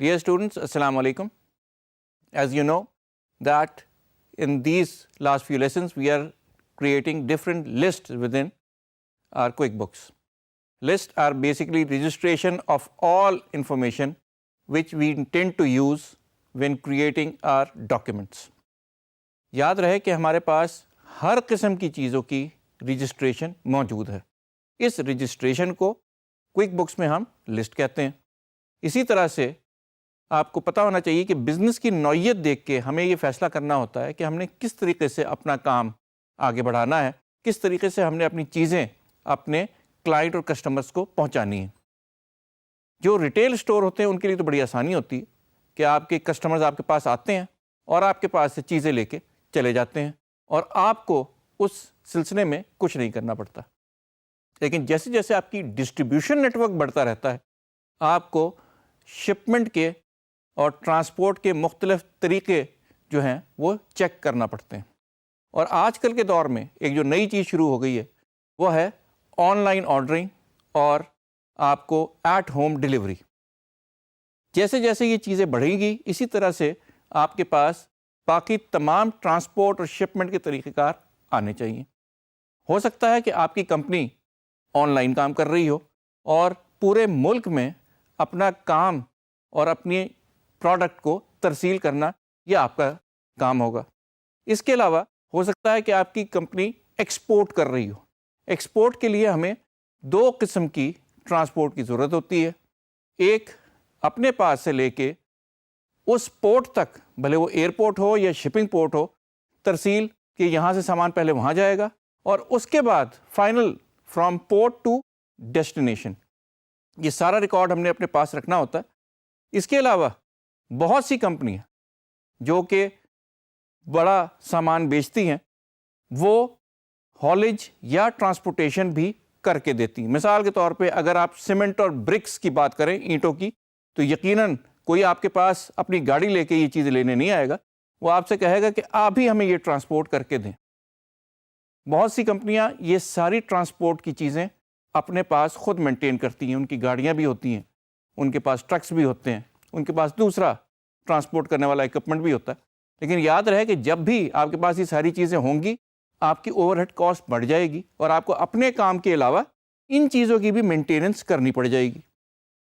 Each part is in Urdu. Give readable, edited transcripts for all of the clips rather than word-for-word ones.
Dear students, Assalamu alaikum. As you know that in these last few lessons we are creating different lists within our QuickBooks. Lists are basically registration of all information which we intend to use when creating our documents. یاد رہے کہ ہمارے پاس ہر قسم کی چیزوں کی رجسٹریشن موجود ہے. اس رجسٹریشن کو کوئک بکس میں ہم لسٹ کہتے ہیں. اسی طرح سے آپ کو پتہ ہونا چاہیے کہ بزنس کی نوعیت دیکھ کے ہمیں یہ فیصلہ کرنا ہوتا ہے کہ ہم نے کس طریقے سے اپنا کام آگے بڑھانا ہے, کس طریقے سے ہم نے اپنی چیزیں اپنے کلائنٹ اور کسٹمرز کو پہنچانی ہیں. جو ریٹیل سٹور ہوتے ہیں ان کے لیے تو بڑی آسانی ہوتی ہے کہ آپ کے کسٹمرز آپ کے پاس آتے ہیں اور آپ کے پاس سے چیزیں لے کے چلے جاتے ہیں اور آپ کو اس سلسلے میں کچھ نہیں کرنا پڑتا. لیکن جیسے جیسے آپ کی ڈسٹریبیوشن نیٹ ورک بڑھتا رہتا ہے, آپ کو شپمنٹ کے اور ٹرانسپورٹ کے مختلف طریقے جو ہیں وہ چیک کرنا پڑتے ہیں. اور آج کل کے دور میں ایک جو نئی چیز شروع ہو گئی ہے وہ ہے آن لائن آرڈرنگ اور آپ کو ایٹ ہوم ڈیلیوری. جیسے جیسے یہ چیزیں بڑھیں گی اسی طرح سے آپ کے پاس باقی تمام ٹرانسپورٹ اور شپمنٹ کے طریقہ کار آنے چاہیے. ہو سکتا ہے کہ آپ کی کمپنی آن لائن کام کر رہی ہو اور پورے ملک میں اپنا کام اور اپنی پروڈکٹ کو ترسیل کرنا یہ آپ کا کام ہوگا. اس کے علاوہ ہو سکتا ہے کہ آپ کی کمپنی ایکسپورٹ کر رہی ہو. ایکسپورٹ کے لیے ہمیں دو قسم کی ٹرانسپورٹ کی ضرورت ہوتی ہے. ایک اپنے پاس سے لے کے اس پورٹ تک, بھلے وہ ایئرپورٹ ہو یا شپنگ پورٹ ہو, ترسیل کہ یہاں سے سامان پہلے وہاں جائے گا اور اس کے بعد final from port to destination. یہ سارا ریکارڈ ہم نے اپنے پاس رکھنا ہوتا ہے. اس کے علاوہ بہت سی کمپنیاں جو کہ بڑا سامان بیچتی ہیں وہ ہالج یا ٹرانسپورٹیشن بھی کر کے دیتی ہیں. مثال کے طور پہ اگر آپ سیمنٹ اور برکس کی بات کریں, اینٹوں کی, تو یقیناً کوئی آپ کے پاس اپنی گاڑی لے کے یہ چیزیں لینے نہیں آئے گا. وہ آپ سے کہے گا کہ آپ ہی ہمیں یہ ٹرانسپورٹ کر کے دیں. بہت سی کمپنیاں یہ ساری ٹرانسپورٹ کی چیزیں اپنے پاس خود مینٹین کرتی ہیں. ان کی گاڑیاں بھی ہوتی ہیں, ان کے پاس ٹرکس بھی ہوتے ہیں, ان کے پاس دوسرا ٹرانسپورٹ کرنے والا اکوپمنٹ بھی ہوتا ہے. لیکن یاد رہے کہ جب بھی آپ کے پاس یہ ساری چیزیں ہوں گی آپ کی اوور ہیڈ کاسٹ بڑھ جائے گی اور آپ کو اپنے کام کے علاوہ ان چیزوں کی بھی مینٹیننس کرنی پڑ جائے گی.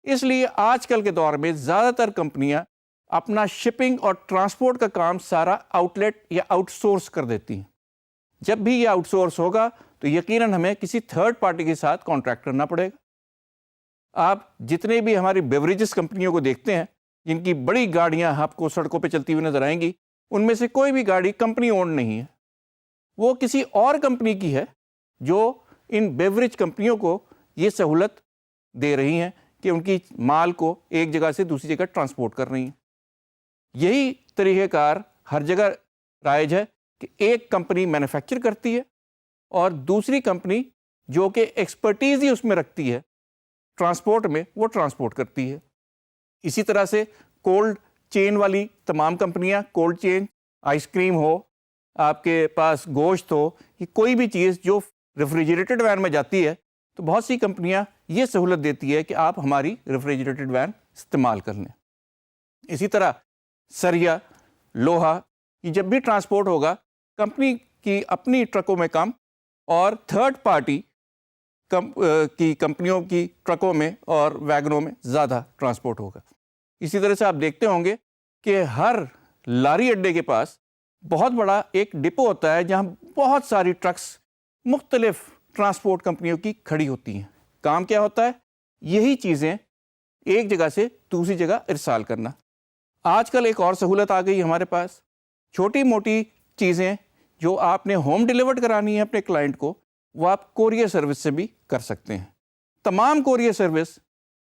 اس لیے آج کل کے دور میں زیادہ تر کمپنیاں اپنا شپنگ اور ٹرانسپورٹ کا کام سارا آؤٹ لیٹ یا آؤٹ سورس کر دیتی ہیں. جب بھی یہ آؤٹ سورس ہوگا تو یقیناً ہمیں کسی تھرڈ پارٹی کے ساتھ کانٹریکٹ کرنا پڑے گا. آپ جتنے بھی ہماری بیوریجز کمپنیوں کو دیکھتے ہیں جن کی بڑی گاڑیاں آپ کو سڑکوں پہ چلتی ہوئی نظر آئیں گی, ان میں سے کوئی بھی گاڑی کمپنی اونڈ نہیں ہے. وہ کسی اور کمپنی کی ہے جو ان بیوریج کمپنیوں کو یہ سہولت دے رہی ہیں کہ ان کی مال کو ایک جگہ سے دوسری جگہ ٹرانسپورٹ کر رہی ہیں. یہی طریقہ کار ہر جگہ رائج ہے کہ ایک کمپنی مینوفیکچر کرتی ہے اور دوسری کمپنی جو کہ ایکسپرٹیز ہی اس میں رکھتی ہے ٹرانسپورٹ میں, وہ ٹرانسپورٹ کرتی ہے. اسی طرح سے کولڈ چین والی تمام کمپنیاں, کولڈ چین, آئس کریم ہو, آپ کے پاس گوشت ہو, یہ کوئی بھی چیز جو ریفریجریٹڈ وین میں جاتی ہے تو بہت سی کمپنیاں یہ سہولت دیتی ہے کہ آپ ہماری ریفریجریٹڈ وین استعمال کر لیں. اسی طرح سریا, لوہا, یہ جب بھی ٹرانسپورٹ ہوگا کمپنی کی اپنی ٹرکوں میں کم اور تھرڈ پارٹی کی کمپنیوں کی ٹرکوں میں اور ویگنوں میں زیادہ ٹرانسپورٹ ہوگا. اسی طرح سے آپ دیکھتے ہوں گے کہ ہر لاری اڈے کے پاس بہت بڑا ایک ڈپو ہوتا ہے جہاں بہت ساری ٹرکس مختلف ٹرانسپورٹ کمپنیوں کی کھڑی ہوتی ہیں. کام کیا ہوتا ہے؟ یہی چیزیں ایک جگہ سے دوسری جگہ ارسال کرنا. آج کل ایک اور سہولت آ گئی ہمارے پاس. چھوٹی موٹی چیزیں جو آپ نے ہوم ڈیلیورڈ کرانی ہے اپنے کلائنٹ کو, وہ آپ کوریئر سروس سے بھی کر سکتے ہیں. تمام کوریئر سروس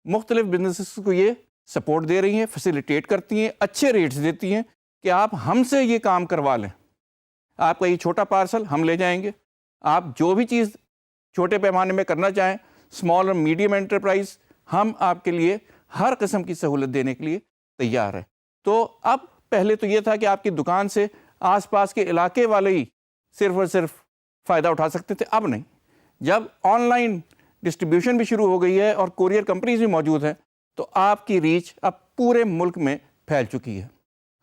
مختلف بزنسز کو یہ سپورٹ دے رہی ہیں, فیسیلیٹیٹ کرتی ہیں, اچھے ریٹس دیتی ہیں کہ آپ ہم سے یہ کام کروا لیں. آپ کا یہ چھوٹا پارسل ہم لے جائیں گے. آپ جو بھی چیز چھوٹے پیمانے میں کرنا چاہیں, اسمال اور میڈیم انٹرپرائز, ہم آپ کے لیے ہر قسم کی سہولت دینے کے لیے تیار ہیں. تو اب پہلے تو یہ تھا کہ آپ کی دکان سے آس پاس کے علاقے والے ہی صرف اور صرف فائدہ اٹھا سکتے تھے. اب نہیں, جب آن لائن ڈسٹریبیوشن بھی شروع ہو گئی ہے اور کوریئر کمپنیز بھی موجود ہیں تو آپ کی ریچ اب پورے ملک میں پھیل چکی ہے۔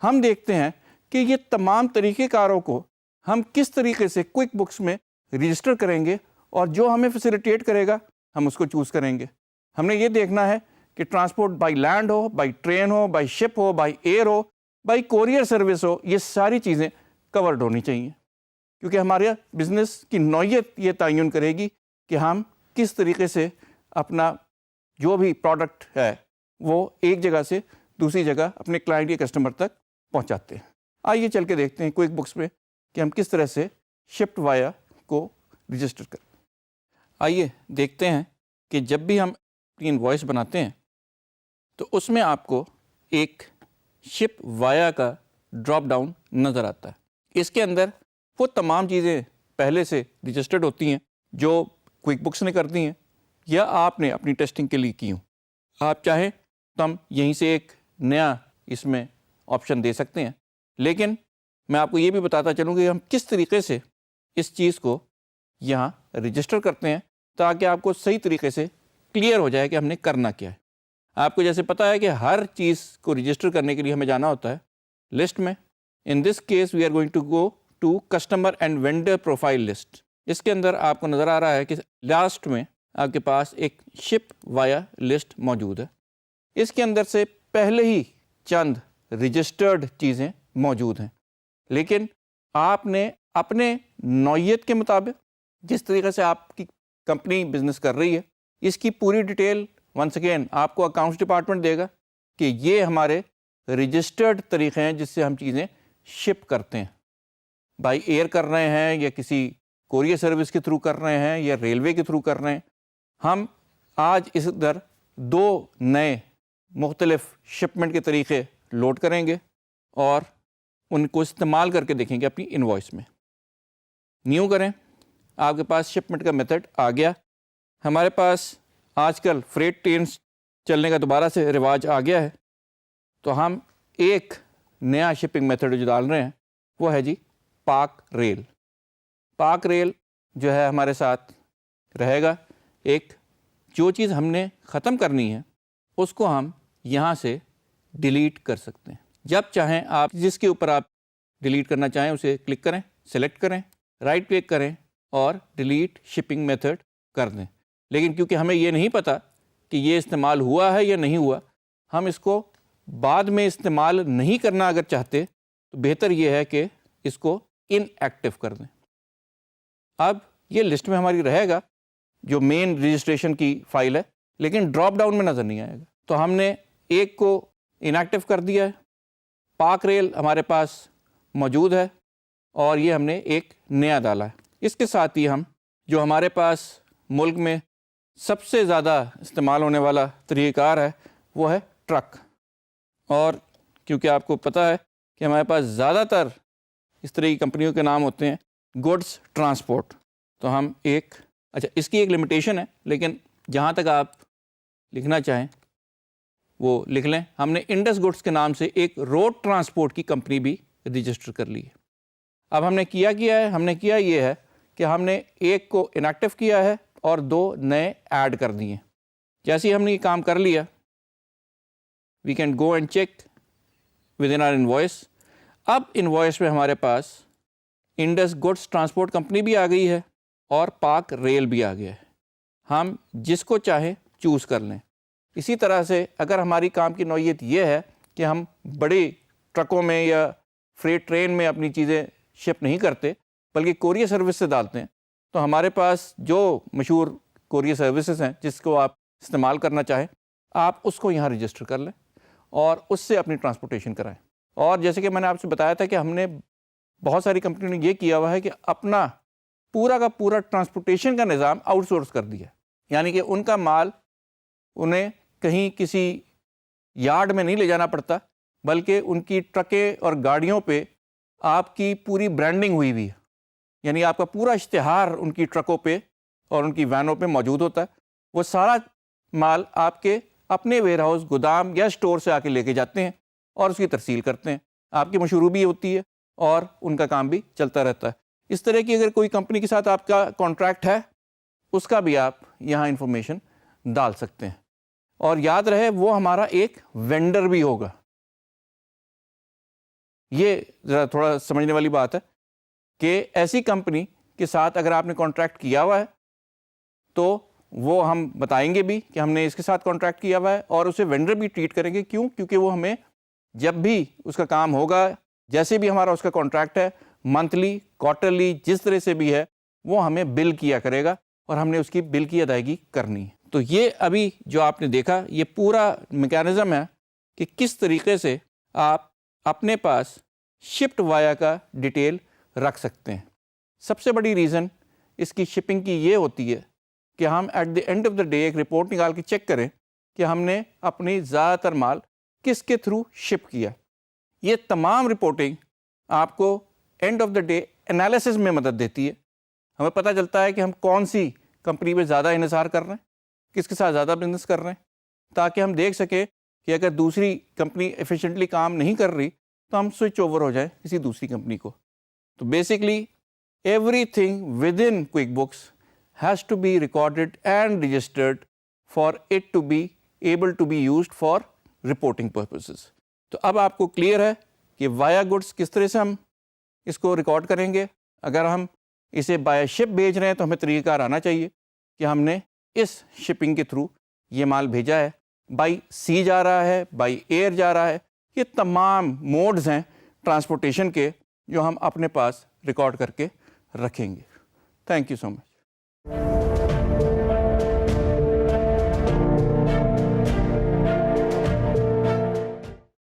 ہم دیکھتے ہیں کہ یہ تمام طریقہ کاروں کو ہم کس طریقے سے کوئک بکس میں رجسٹر کریں گے، اور جو ہمیں فیسیلیٹیٹ کرے گا ہم اس کو چوز کریں گے۔ ہم نے یہ دیکھنا ہے کہ ٹرانسپورٹ بائی لینڈ ہو، بائی ٹرین ہو، بائی شپ ہو، بائی ایئر ہو، بائی کوریئر سروس ہو، یہ ساری چیزیں کورڈ ہونی چاہیے، کیونکہ ہمارے بزنس کی نوعیت یہ تعین کرے گی کہ ہم کس طریقے سے اپنا جو بھی پروڈکٹ ہے وہ ایک جگہ سے دوسری جگہ اپنے کلائنٹ یا کسٹمر تک پہنچاتے ہیں۔ آئیے چل کے دیکھتے ہیں کوئک بکس میں کہ ہم کس طرح سے شپڈ وایا کو رجسٹر کریں۔ آئیے دیکھتے ہیں کہ جب بھی ہم اپنی انوائس بناتے ہیں تو اس میں آپ کو ایک شپ وایا کا ڈراپ ڈاؤن نظر آتا ہے۔ اس کے اندر وہ تمام چیزیں پہلے سے رجسٹرڈ ہوتی ہیں جو کوئک بکس نے کر دی ہیں یا آپ نے اپنی ٹیسٹنگ کے لیے کی ہوں۔ آپ چاہیں تو ہم یہیں سے ایک نیا اس میں آپشن دے سکتے ہیں، لیکن میں آپ کو یہ بھی بتاتا چلوں کہ ہم کس طریقے سے اس چیز کو یہاں رجسٹر کرتے ہیں تاکہ آپ کو صحیح طریقے سے کلیئر ہو جائے کہ ہم نے کرنا کیا ہے۔ آپ کو جیسے پتہ ہے کہ ہر چیز کو رجسٹر کرنے کے لیے ہمیں جانا ہوتا ہے لسٹ میں۔ In this case we are going to go to customer and vendor profile list. اس کے اندر آپ کو نظر آ رہا ہے کہ لاسٹ میں آپ کے پاس ایک شپ وایا لسٹ موجود ہے۔ اس کے اندر سے پہلے ہی چند رجسٹرڈ چیزیں موجود ہیں، لیکن آپ نے اپنے نوعیت کے مطابق جس طریقے سے آپ کی کمپنی بزنس کر رہی ہے اس کی پوری ڈیٹیل ونس اگین آپ کو اکاؤنٹس ڈپارٹمنٹ دے گا کہ یہ ہمارے رجسٹرڈ طریقے ہیں جس سے ہم چیزیں شپ کرتے ہیں۔ بائی ایئر کر رہے ہیں یا کسی کوریئر سروس کے تھرو کر رہے ہیں یا ریلوے کے تھرو کر رہے ہیں۔ ہم آج اس در 2 نئے مختلف شپمنٹ کے طریقے لوڈ کریں گے اور ان کو استعمال کر کے دیکھیں گے اپنی انوائس میں۔ نیو کریں، آپ کے پاس شپمنٹ کا میتھڈ آ گیا۔ ہمارے پاس آج کل فریٹ ٹرینس چلنے کا دوبارہ سے رواج آ گیا ہے، تو ہم ایک نیا شپنگ میتھڈ جو ڈال رہے ہیں وہ ہے جی پاک ریل۔ پاک ریل جو ہے ہمارے ساتھ رہے گا۔ ایک جو چیز ہم نے ختم کرنی ہے اس کو ہم یہاں سے ڈیلیٹ کر سکتے ہیں۔ جب چاہیں آپ جس کے اوپر آپ ڈیلیٹ کرنا چاہیں اسے کلک کریں، سلیکٹ کریں، رائٹ کلک کریں اور ڈیلیٹ شپنگ میتھڈ کر دیں۔ لیکن کیونکہ ہمیں یہ نہیں پتہ کہ یہ استعمال ہوا ہے یا نہیں ہوا، ہم اس کو بعد میں استعمال نہیں کرنا اگر چاہتے تو بہتر یہ ہے کہ اس کو ان ایکٹیو کر دیں۔ اب یہ لسٹ میں ہماری رہے گا جو مین رجسٹریشن کی فائل ہے، لیکن ڈراپ ڈاؤن میں نظر نہیں آئے گا۔ تو ہم نے ایک کو ان ایکٹیو کر دیا ہے، پاک ریل ہمارے پاس موجود ہے اور یہ ہم نے ایک نیا ڈالا ہے۔ اس کے ساتھ ہی ہم جو ہمارے پاس ملک میں سب سے زیادہ استعمال ہونے والا طریقہ کار ہے وہ ہے ٹرک، اور کیونکہ آپ کو پتہ ہے کہ ہمارے پاس زیادہ تر اس طرح کی کمپنیوں کے نام ہوتے ہیں گڈس ٹرانسپورٹ، تو ہم اس کی ایک لمیٹیشن ہے، لیکن جہاں تک آپ لکھنا چاہیں وہ لکھ لیں۔ ہم نے انڈس گڈس کے نام سے ایک روڈ ٹرانسپورٹ کی کمپنی بھی رجسٹر کر لی ہے۔ اب ہم نے کیا ہے، ہم نے کیا یہ ہے کہ ہم نے ایک کو انیکٹیو کیا ہے اور 2 نئے ایڈ کر دیے۔ جیسے ہی ہم نے یہ کام کر لیا، we can go and check with in our invoice. اب انوائس میں ہمارے پاس انڈس گڈس ٹرانسپورٹ کمپنی بھی آ گئی ہے اور پاک ریل بھی آ گیا ہے۔ ہم جس کو چاہیں چوز کر لیں۔ اسی طرح سے اگر ہماری کام کی نوعیت یہ ہے کہ ہم بڑے ٹرکوں میں یا فریٹ ٹرین میں اپنی چیزیں شپ نہیں کرتے بلکہ کوریئر سروس سے ڈالتے ہیں، تو ہمارے پاس جو مشہور کوریئر سروسز ہیں جس کو آپ استعمال کرنا چاہیں آپ اس کو یہاں رجسٹر کر لیں اور اس سے اپنی ٹرانسپورٹیشن کرائیں۔ اور جیسے کہ میں نے آپ سے بتایا تھا کہ ہم نے بہت ساری کمپنیوں نے یہ کیا ہوا ہے کہ اپنا پورا کا پورا ٹرانسپورٹیشن کا نظام آؤٹ سورس کر دیا، یعنی کہ ان کا مال انہیں کہیں کسی یارڈ میں نہیں لے جانا پڑتا، بلکہ ان کی ٹرکیں اور گاڑیوں پہ آپ کی پوری برانڈنگ ہوئی ہے، یعنی آپ کا پورا اشتہار ان کی ٹرکوں پہ اور ان کی وینوں پہ موجود ہوتا ہے۔ وہ سارا مال آپ کے اپنے ویئر ہاؤس، گودام یا اسٹور سے آ کے لے کے جاتے ہیں اور اس کی ترسیل کرتے ہیں۔ آپ کی مشروع بھی ہوتی ہے اور ان کا کام بھی چلتا رہتا ہے۔ اس طرح کی اگر کوئی کمپنی کے ساتھ آپ کا کانٹریکٹ ہے اس کا بھی آپ یہاں انفارمیشن ڈال سکتے ہیں۔ اور یاد رہے وہ ہمارا ایک وینڈر بھی ہوگا. یہ ذرا تھوڑا سمجھنے والی بات ہے کہ ایسی کمپنی کے ساتھ اگر آپ نے کانٹریکٹ کیا ہوا ہے تو وہ ہم بتائیں گے بھی کہ ہم نے اس کے ساتھ کانٹریکٹ کیا ہوا ہے, اور اسے وینڈر بھی ٹریٹ کریں گے. کیوں؟ کیونکہ وہ ہمیں جب بھی اس کا کام ہوگا, جیسے بھی ہمارا اس کا کانٹریکٹ ہے, منتھلی, کوارٹرلی, جس طرح سے بھی ہے, وہ ہمیں بل کیا کرے گا اور ہم نے اس کی بل کی ادائیگی کرنی ہے. تو یہ ابھی جو آپ نے دیکھا یہ پورا میکینزم ہے کہ کس طریقے سے آپ اپنے پاس شپڈ وایا کا ڈیٹیل رکھ سکتے ہیں. سب سے بڑی ریزن اس کی شپنگ کی یہ ہوتی ہے کہ ہم at the end of the day ایک رپورٹ نکال کے چیک کریں کہ ہم نے اپنی زیادہ تر مال کس کے تھرو شپ کیا. یہ تمام رپورٹنگ آپ کو and of the day analysis میں مدد دیتی ہے. ہمیں پتہ چلتا ہے کہ ہم کون سی کمپنی پہ زیادہ انحصار کر رہے ہیں, کس کے ساتھ زیادہ بزنس کر رہے ہیں, تاکہ ہم دیکھ سکیں کہ اگر دوسری کمپنی ایفیشینٹلی کام نہیں کر رہی تو ہم سوئچ اوور ہو جائیں کسی دوسری کمپنی کو. تو basically every thing with in quick books has to be recorded and registered for it to be able to be used for reporting purposes. تو اب آپ کو کلیئر ہے کہ وایا گڈس کس طرح سے ہم اس کو ریکارڈ کریں گے. اگر ہم اسے بائی شپ بھیج رہے ہیں تو ہمیں طریقہ کار آنا چاہیے کہ ہم نے اس شپنگ کے تھرو یہ مال بھیجا ہے, بائی سی جا رہا ہے, بائی ایئر جا رہا ہے. یہ تمام موڈز ہیں ٹرانسپورٹیشن کے جو ہم اپنے پاس ریکارڈ کر کے رکھیں گے. Thank you so much.